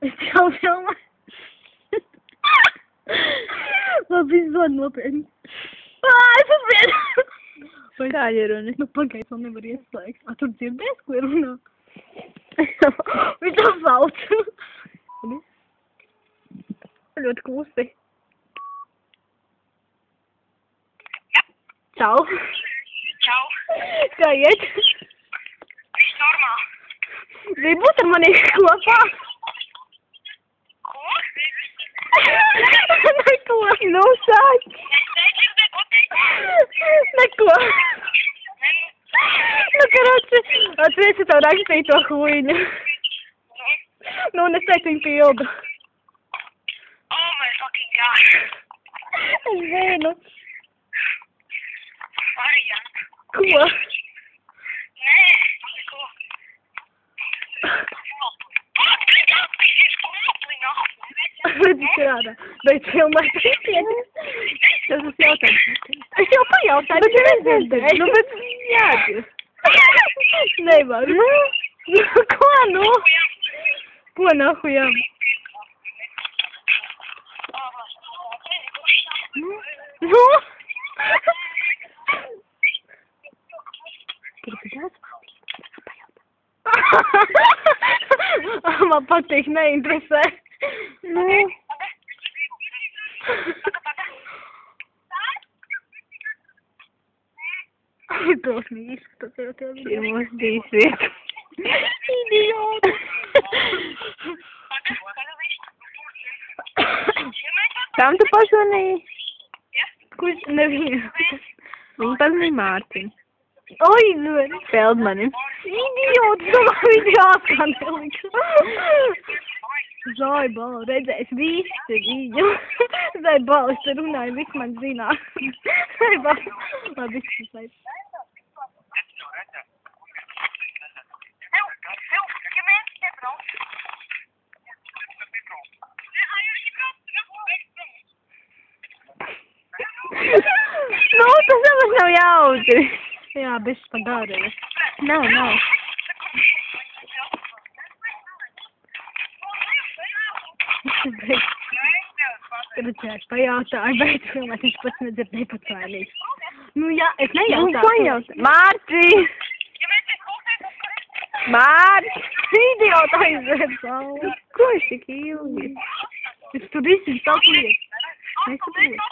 Es jau filmēju. Labi, izzvanu nopietni. Es uzvienu! Kā ir runa? Nu, pagaid, man nevar ieslēgt. A, tur dzirdēs, ko ir runā? Viņš tā sauc. Ļoti klusi. Čau. Čau. Kā iet? Viss normāli. Gribi būt ar mani kopā? Ko? Neko. Nu, sāc! Es nedzirdēju, ko teici. Neko. Nu, karoči, atviesi tev rakstīju to huiņu. Nu, un es teicu, viņu pildu. Oh my fucking gosh. Es zinu. Variant. Ko? Nē, neko. Redzi, krādā. Beidz filmēt. Tas ir jautājums. Es jau pajautāju, bet nedzirdēju. Nu, bet jādzird. Nevaru. Ko nu? Ko nahujam? Nu? Man patīk, neinteresē. Nu. Tos izskatās jau tev. Ir mūsu bijis vieta. Idioti. Kam tu pazvanīji? Kurš nevienu? Viņa pazvanīja Mārtiņu. Oi, ļoti. Feldmanim. Idioti, domāju, viņi jāskan nelika. Zai Bala, redzēs visi viņu. Zai Bala, es te runāju, viss man zinās. Zai Bala, labi, viss man. Nu, tas nemaz nav jautri. Jā, bišķi pagādēja. Nav. Redzēs, pajautāju, bet filmēt, viņš pats nedzirdēja pats vainīgs. Nu jā, es Nu, nejautāju. pajautā. Mārci! Mārci! Idiota aiziet savu. Ko es tik ilgi? Es tur visi savu lietu. Es tur lietu.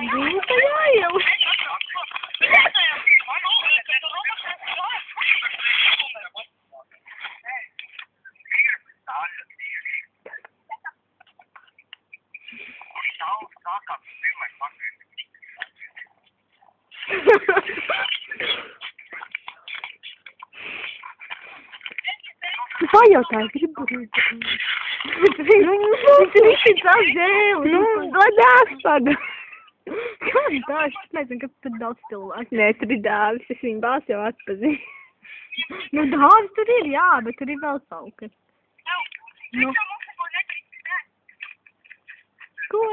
Nu, tā jāielu. Pajautāju, gribu rīt. Viņš ir izšķirts apģēli. Nu, godās pada. Kā viņš tā? Es nezinu, ka tur daudz cilvēku. Nē, tur ir Dāvis, es viņu balsi jau atpazīju. Nu, daudz tur ir, jā, bet tur ir vēl sauka. Nu. Ko?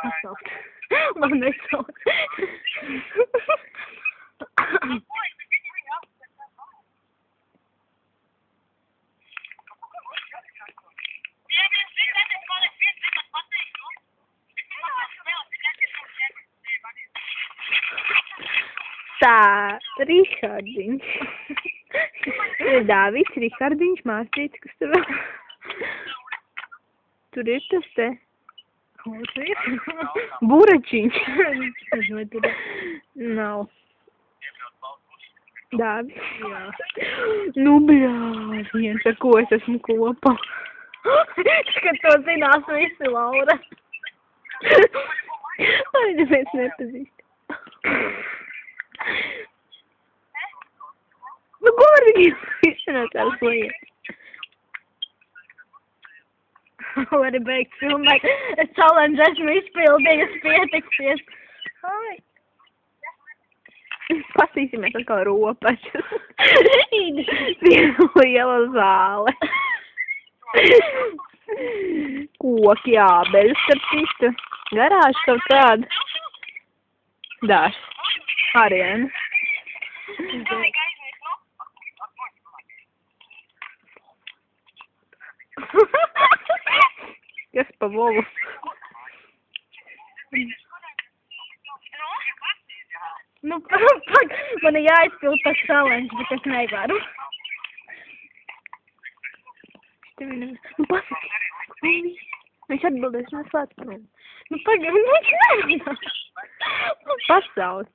Nesaukt. Man nesaukt. Tā, Rihardiņš. Dāvids, Rihardiņš, māsīts, kas tur vēl? Tur ir tas te. Kas ir? Buračiņš. Es vai tur Nav. Dāvis. jā. Nu, bļās, viens ar ko es esmu kopā. Kad to zinās visi, Laura. Lai neviens nepazīst. Nu, ko var viņiem izsanāt ar lietu? Vari beigt filmēt. Es challenge esmu izpildījis, pietiksies. Ai. Pasīsimies atkal ropas. Viena liela zāle. koki ābeļus, starp citu. Garāža kaut kāda. Dārs. Ariana. Kas pa volu? Nu, pak, man ir jāizpild tas challenge, bet es nevaru. Nu, pasaki. Viņš atbildēs, mēs atbildēs. Nu, pagaid, viņš nevar. Pasauc.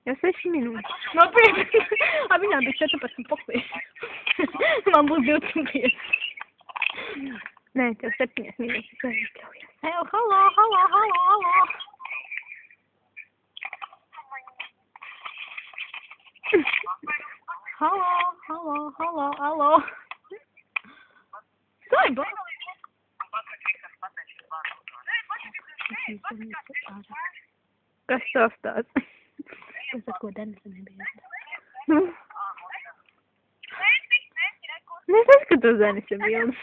Jau 6 minūtes. Man prieks. Viņām bija 14 poklīs. Man būs 25. Nē, tev 7 minūtes. Halo. Halo. Saiba. Kas tas tāds? Tas ar ko Denisa nebija. Nu. Es neskatos Denisa bildes.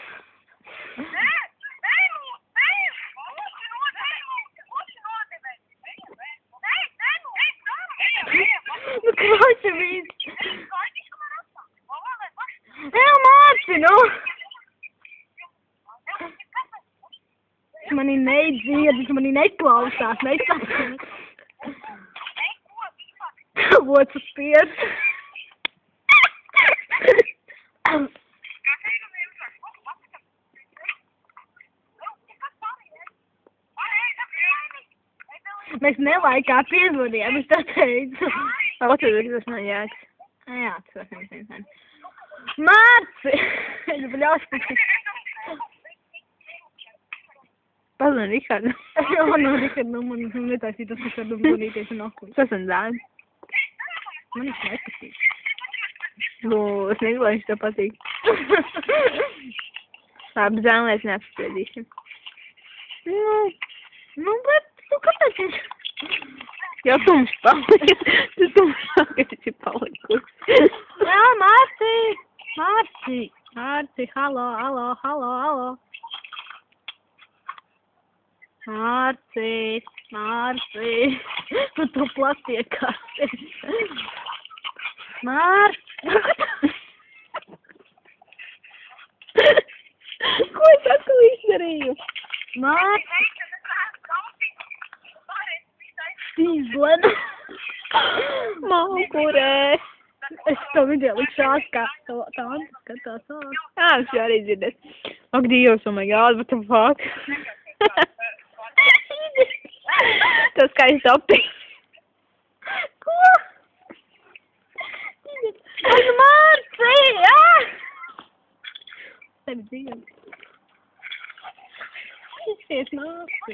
Nu, klausi viņš. Mārci, nu. Mani neidziedas, mani neklausās, nesaprot. Vocu spied. Mēs nelaikā piezvanījām, es tā teicu. Otrs, tas nav jēgas. Jā, tas ir. Mārci! Es bļaušu. Pazvan Rihardu. Jā, no Rihardu, man netaisīt tas Rihardu bunīties un akuļ. Tas man zēn. Man viņš nepatīt. Nu, es negribu, lai viņš tev patīk. Labi, zēnlēs neapspriedīsim. Nu, bet, kāpēc viņš? Jau tumšs paliek. Tu tumšs paliek, tas ir palikusi. Jā, Mārci, halo. Mārci. Tu to platiekās. Mārci. Ko es atkal izdarīju? Mārci. Izlena. Mākurē. Es to video likšās, kā tāda skatās. Jā, es jau arī dzirdēju. Ak, Dievs, oh my God, what the fuck? Tas kā es opiju. Ko? Mārci, jā! Tev dzīvi. Izties Mārci.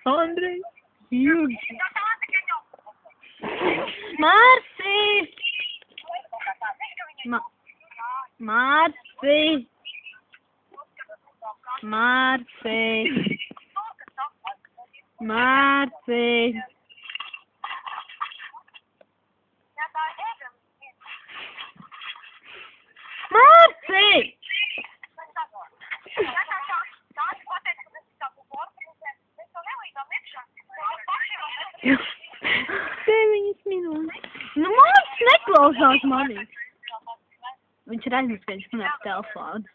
Andrej, Jūgi. Mārci! Mārci! Deviņas minūtes. Nu, Mārcis neklausās mani. Viņš ir aizmirsis, ka viņš runā pa telefonu.